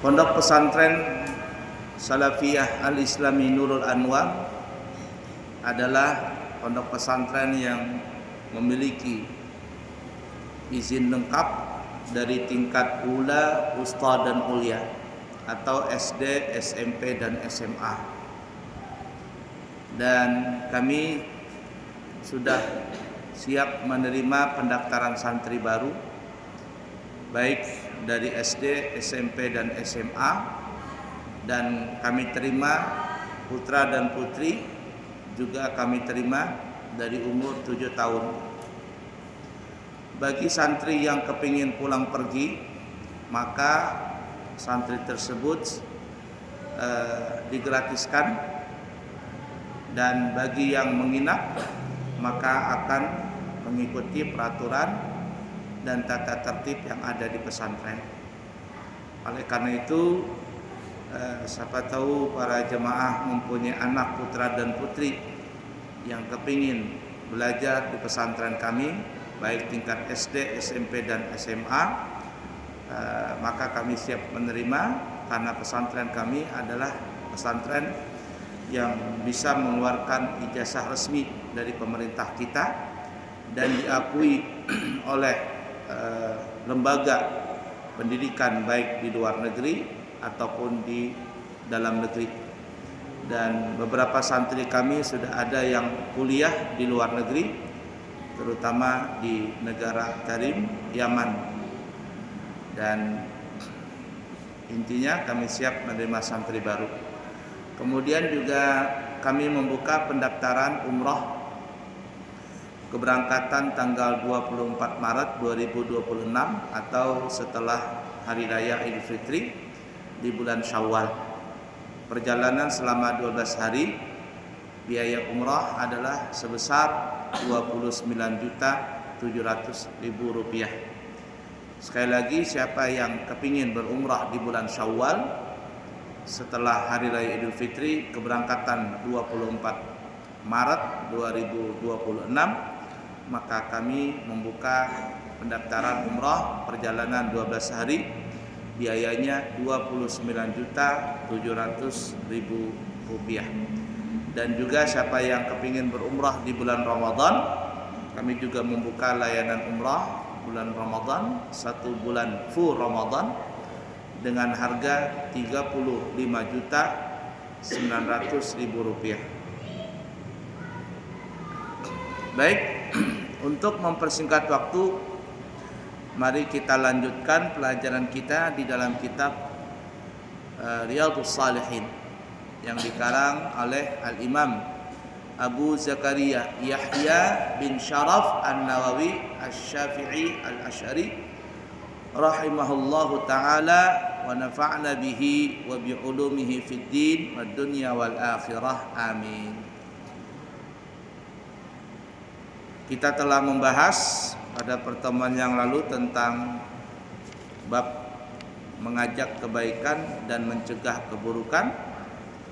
Pondok Pesantren Salafiyah Al-Islami Nurul Anwar adalah pondok pesantren yang memiliki izin lengkap dari tingkat ula, wusta dan ulia atau SD, SMP dan SMA. Dan kami sudah siap menerima pendaftaran santri baru baik dari SD, SMP dan SMA, dan kami terima putra dan putri juga kami terima dari umur 7 tahun. Bagi santri yang kepingin pulang pergi, maka santri tersebut digratiskan, dan bagi yang menginap maka akan mengikuti peraturan dan tata tertib yang ada di pesantren. Oleh karena itu, siapa tahu para jemaah mempunyai anak putra dan putri yang kepingin belajar di pesantren kami, baik tingkat SD, SMP dan SMA, maka kami siap menerima, karena pesantren kami adalah pesantren yang bisa mengeluarkan ijazah resmi dari pemerintah kita dan diakui oleh lembaga pendidikan baik di luar negeri ataupun di dalam negeri. Dan beberapa santri kami sudah ada yang kuliah di luar negeri, terutama di negara Tarim, Yaman. Dan intinya kami siap menerima santri baru. Kemudian juga kami membuka pendaftaran umrah keberangkatan tanggal 24 Maret 2026 atau setelah Hari Raya Idul Fitri di bulan Syawal. Perjalanan selama 12 hari. Biaya umrah adalah sebesar Rp29.700.000. Sekali lagi, siapa yang kepingin berumrah di bulan Syawal setelah Hari Raya Idul Fitri keberangkatan 24 Maret 2026, maka kami membuka pendaftaran umrah perjalanan 12 hari, biayanya Rp29.700.000. Dan juga siapa yang kepingin berumrah di bulan Ramadan, kami juga membuka layanan umrah bulan Ramadan, 1 bulan full Ramadan dengan harga Rp35.900.000. Baik, untuk mempersingkat waktu, mari kita lanjutkan pelajaran kita di dalam kitab Riyadhus Shalihin yang dikarang oleh Al-Imam Abu Zakaria Yahya bin Sharaf An-Nawawi Asy-Syafi'i Al-Asy'ari rahimahullahu ta'ala wa nafa'na bihi wa bi ulumihi fid din wad dunya wal akhirah. Amin. Kita telah membahas pada pertemuan yang lalu tentang bab mengajak kebaikan dan mencegah keburukan.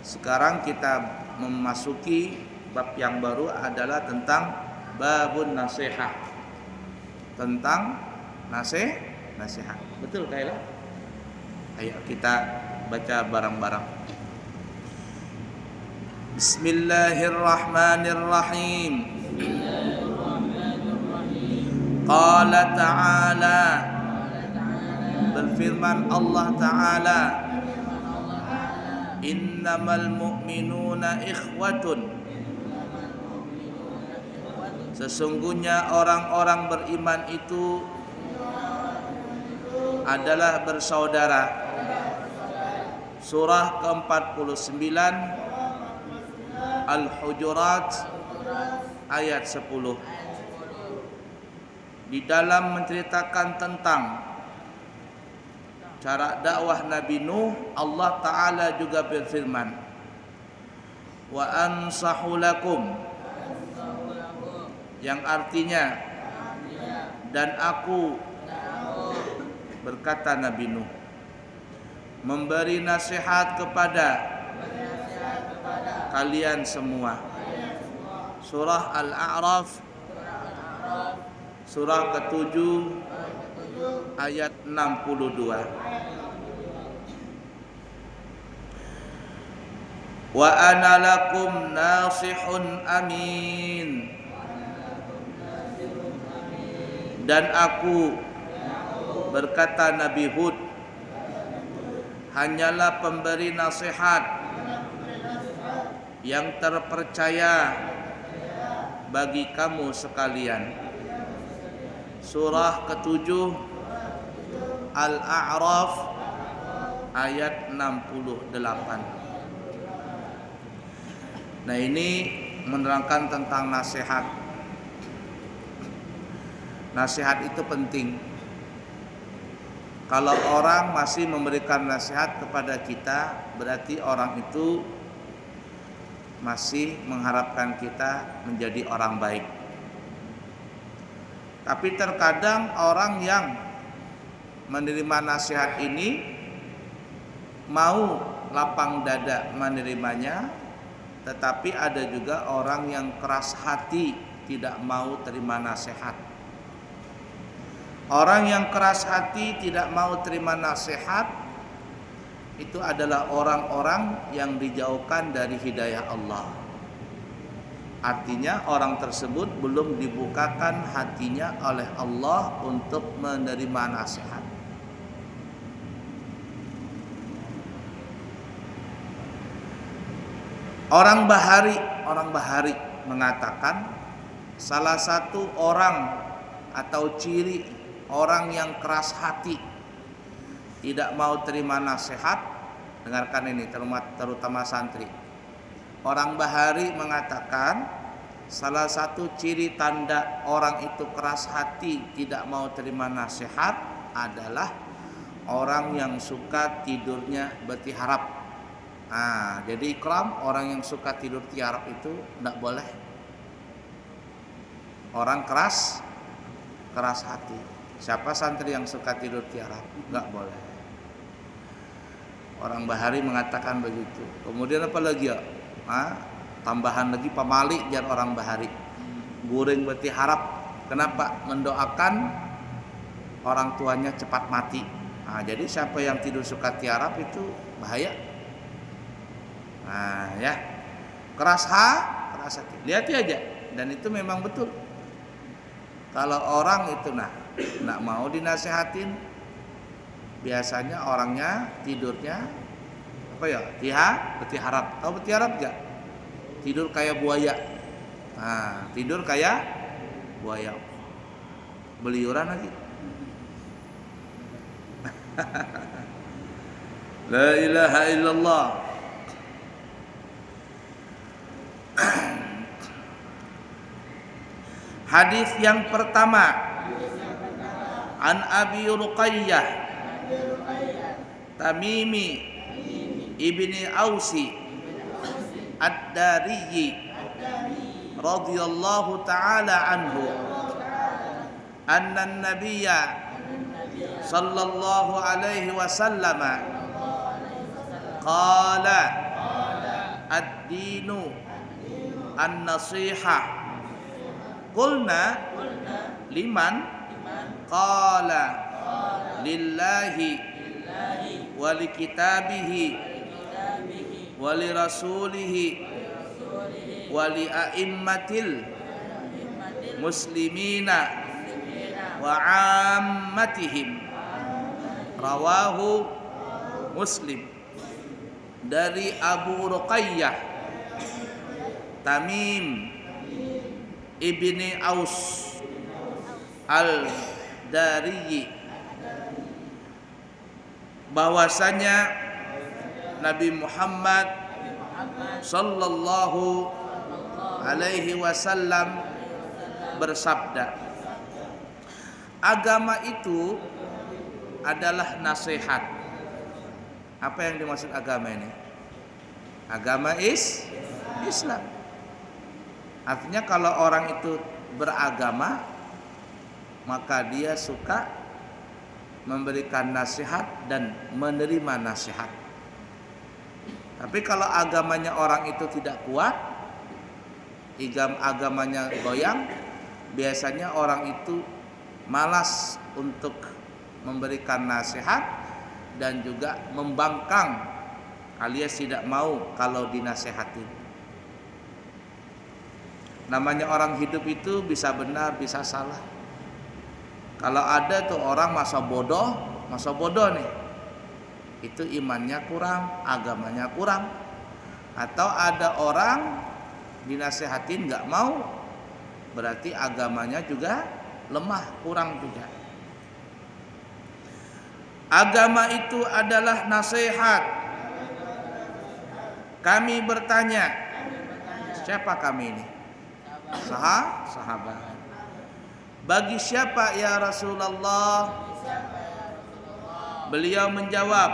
Sekarang kita memasuki bab yang baru, adalah tentang babun nasihat. Tentang nasihat. Betul Kayla? Ayo kita baca bareng-bareng. Bismillahirrahmanirrahim. Qala ta'ala, berfirman Allah Ta'ala, innamal mu'minuna ikhwatun, sesungguhnya orang-orang beriman itu adalah bersaudara. Surah ke-49 Al-Hujurat ayat 10. Di dalam menceritakan tentang cara dakwah Nabi Nuh, Allah Ta'ala juga berfirman, wa ansahu lakum, yang artinya dan aku, berkata Nabi Nuh, memberi nasihat kepada kalian semua. Surah Al-A'raf surah ke-7 ayat 62. Wa ana lakum nasihun amin. Dan aku, berkata Nabi Hud, hanyalah pemberi nasihat yang terpercaya bagi kamu sekalian. Surah ke-7 Al-A'raf ayat 68. Nah, ini menerangkan tentang nasihat. Nasihat itu penting. Kalau orang masih memberikan nasihat kepada kita, berarti orang itu masih mengharapkan kita menjadi orang baik. Tapi terkadang orang yang menerima nasihat ini mau lapang dada menerimanya, tetapi ada juga orang yang keras hati tidak mau terima nasihat. Orang yang keras hati tidak mau terima nasihat itu adalah orang-orang yang dijauhkan dari hidayah Allah. Artinya orang tersebut belum dibukakan hatinya oleh Allah untuk menerima nasihat. Orang Bahari mengatakan salah satu orang atau ciri orang yang keras hati tidak mau terima nasihat, dengarkan ini terutama santri. Orang Bahari mengatakan salah satu ciri tanda orang itu keras hati tidak mau terima nasihat adalah orang yang suka tidurnya bertiarap. Nah, jadi ikram orang yang suka tidur tiarap itu tidak boleh. Orang keras hati. Siapa santri yang suka tidur tiarap? Enggak boleh. Orang Bahari mengatakan begitu. Kemudian apa lagi ya? Tambahan lagi pamali jar orang Bahari. Guring beti harap. Kenapa? Mendoakan orang tuanya cepat mati. Jadi siapa yang tidur suka tiarap itu bahaya. Ya. Keras hati. Lihat aja. Dan itu memang betul. Kalau orang itu nggak mau dinasihatin, biasanya orangnya tidurnya bertiarap. Tahu bertiarap enggak? Tidur kayak buaya. Tidur kayak buaya. Beliuran lagi. La ilaha illallah. Hadis yang pertama, an Abi Ruqayyah Tamimi ibni Ausi Ad-Dariyi radhiyallahu ta'ala anhu anna an-nabiyya sallallahu alaihi wasallam qala ad-dinu an-nasihah. Qulna liman? Qala lillahi wa li kitabihi wa li rasulihi wa li a'immatil muslimina wa ammatihim. Rawahu Muslim. Dari Abu Ruqayyah Tamim ibni Aus Al-Dariyi, bahwasanya Nabi Muhammad sallallahu alaihi wasallam bersabda, agama itu adalah nasihat. Apa yang dimaksud agama ini? Agama Islam. Artinya kalau orang itu beragama, maka dia suka memberikan nasihat dan menerima nasihat. Tapi kalau agamanya orang itu tidak kuat, agamanya goyang, biasanya orang itu malas untuk memberikan nasihat dan juga membangkang alias tidak mau kalau dinasehatin. Namanya orang hidup itu bisa benar, bisa salah. Kalau ada tuh orang masa bodoh nih, itu imannya kurang, agamanya kurang. Atau ada orang dinasehatin nggak mau, berarti agamanya juga lemah, kurang juga. Agama itu adalah nasihat. Kami bertanya, siapa kami ini? Sahabat. Bagi siapa ya Rasulullah? Beliau menjawab,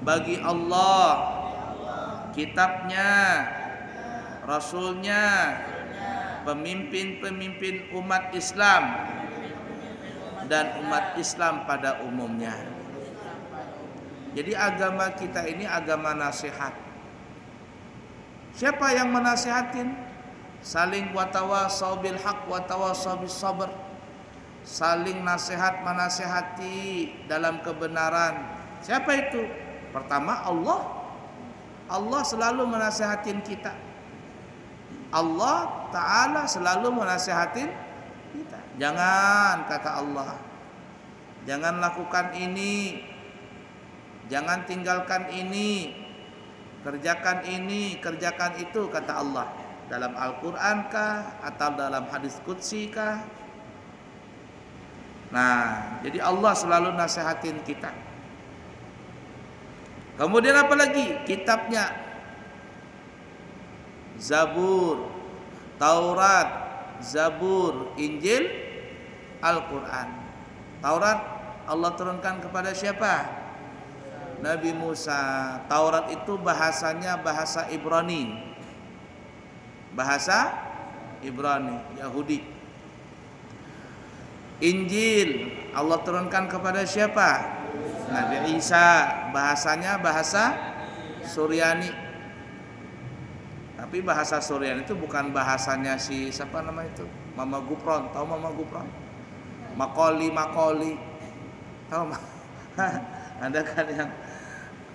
bagi Allah, kitabnya, rasulnya, pemimpin-pemimpin umat Islam, dan umat Islam pada umumnya. Jadi agama kita ini agama nasihat. Siapa yang menasihatin? Saling watawasau bil haq watawasau bis sabr. Saling nasihat menasihati dalam kebenaran. Siapa itu? Pertama Allah. Allah selalu menasihatin kita. Allah Ta'ala selalu menasihatin kita. Jangan, kata Allah, jangan lakukan ini, jangan tinggalkan ini, kerjakan ini, kerjakan itu, kata Allah. Dalam Al-Quran kah atau dalam hadis qudsi kah? Nah, jadi Allah selalu nasihatin kita. Kemudian apa lagi? Kitabnya, Zabur, Taurat, Zabur, Injil, Al-Quran. Taurat Allah turunkan kepada siapa? Nabi Musa. Taurat itu bahasanya bahasa Ibrani. Bahasa Ibrani, Yahudi. Injil Allah turunkan kepada siapa? Nabi Isa. Bahasanya bahasa Suryani. Tapi bahasa Suryani itu bukan bahasanya si siapa nama itu? Mama Gupron. Tahu Mama Gupron? Makoli. Tahu? Ada kan yang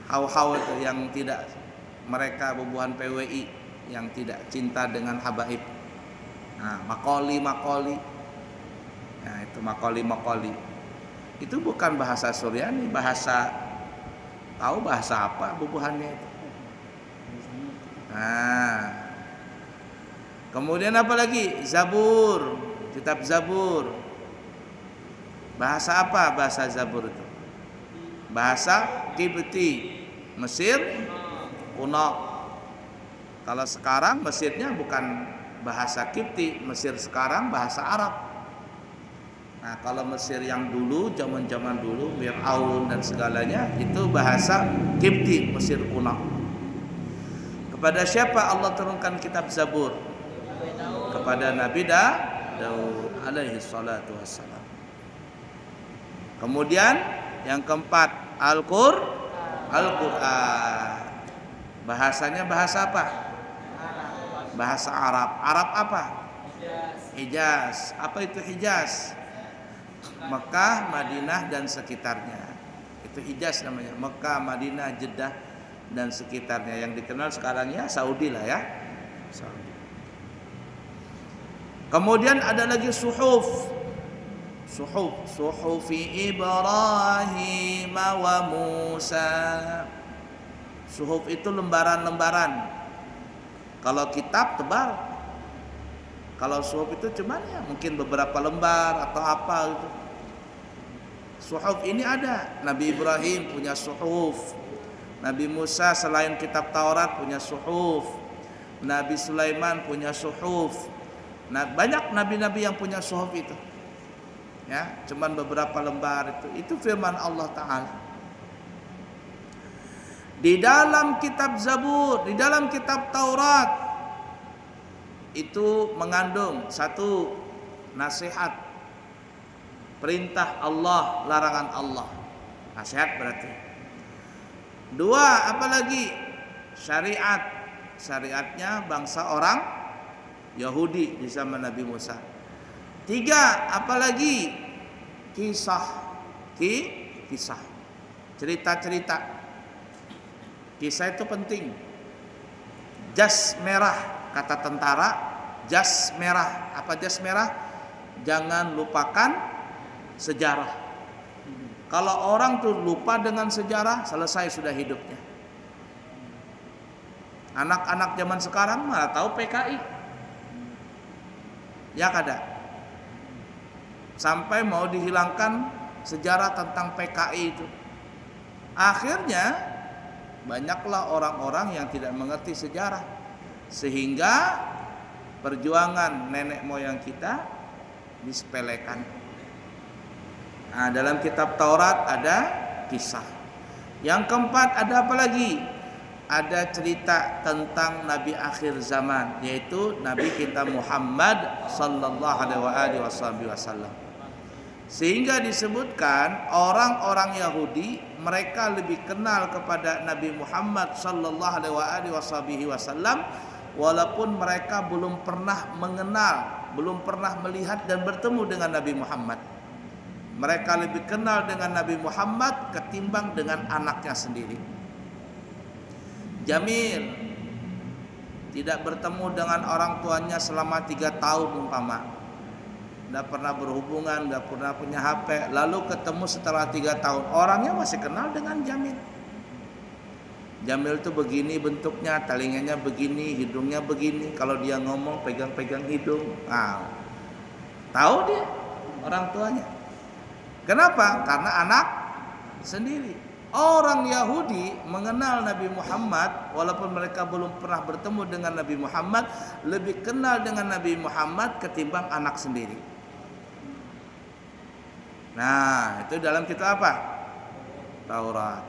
hau-hau itu yang tidak, mereka bubuhan PWI yang tidak cinta dengan habaib. Nah, makoli. Nah, itu makoli. Itu bukan bahasa Suryani, bahasa, tahu bahasa apa bubuhannya itu? Nah, kemudian apa lagi? Zabur, kitab Zabur. Bahasa apa bahasa Zabur itu? Bahasa Kibti, Mesir kuno. Kalau sekarang Mesirnya bukan bahasa Kipti, Mesir sekarang bahasa Arab. Nah, kalau Mesir yang dulu, zaman-zaman dulu, Fir'aun dan segalanya, itu bahasa Kipti, Mesir kuno. Kepada siapa Allah turunkan kitab Zabur? Kepada Nabi Daud alaihi salatu wassalam. Kemudian yang keempat, Al-Quran. Bahasanya bahasa apa? Bahasa Arab. Arab apa? Hijaz. Apa itu Hijaz? Mekah, Madinah dan sekitarnya. Itu Hijaz namanya. Mekah, Madinah, Jeddah dan sekitarnya. Yang dikenal sekarang ya Saudi lah ya. Saudi. Kemudian ada lagi suhuf. Suhufi Ibrahim wa Musa. Suhuf itu lembaran-lembaran. Kalau kitab tebal. Kalau suhuf itu cuman ya mungkin beberapa lembar atau apa gitu. Suhuf ini ada. Nabi Ibrahim punya suhuf. Nabi Musa selain kitab Taurat punya suhuf. Nabi Sulaiman punya suhuf. Nah, banyak nabi-nabi yang punya suhuf itu. Ya, cuman beberapa lembar itu. Itu firman Allah Ta'ala. Di dalam kitab Zabur, di dalam kitab Taurat itu mengandung satu, nasihat, perintah Allah, larangan Allah. Nasihat berarti. Dua, apalagi? Syariat. Syariatnya bangsa orang Yahudi di zaman Nabi Musa. Tiga, apalagi? Kisah. Kisah. Cerita-cerita. Kisah itu penting. Jas merah, kata tentara, jas merah. Apa jas merah? Jangan lupakan sejarah. Kalau orang tuh lupa dengan sejarah, selesai sudah hidupnya. Anak-anak zaman sekarang malah tahu PKI. Ya kada. Sampai mau dihilangkan sejarah tentang PKI itu. Akhirnya banyaklah orang-orang yang tidak mengerti sejarah, sehingga perjuangan nenek moyang kita disepelekan. Nah, dalam kitab Taurat ada kisah. Yang keempat ada apa lagi? Ada cerita tentang Nabi akhir zaman, yaitu Nabi kita Muhammad sallallahu alaihi wasallam. Sehingga disebutkan orang-orang Yahudi mereka lebih kenal kepada Nabi Muhammad sallallahu alaihi wasallam walaupun mereka belum pernah mengenal, belum pernah melihat dan bertemu dengan Nabi Muhammad. Mereka lebih kenal dengan Nabi Muhammad ketimbang dengan anaknya sendiri. Jamil tidak bertemu dengan orang tuanya selama 3 tahun umpama. Tidak pernah berhubungan, tidak pernah punya HP. Lalu ketemu setelah 3 tahun, orangnya masih kenal dengan Jamil. Jamil itu begini bentuknya, telinganya begini, hidungnya begini. Kalau dia ngomong pegang-pegang hidung, tahu dia orang tuanya. Kenapa? Karena anak sendiri. Orang Yahudi mengenal Nabi Muhammad walaupun mereka belum pernah bertemu dengan Nabi Muhammad, lebih kenal dengan Nabi Muhammad ketimbang anak sendiri. Nah, itu dalam kitab apa? Taurat.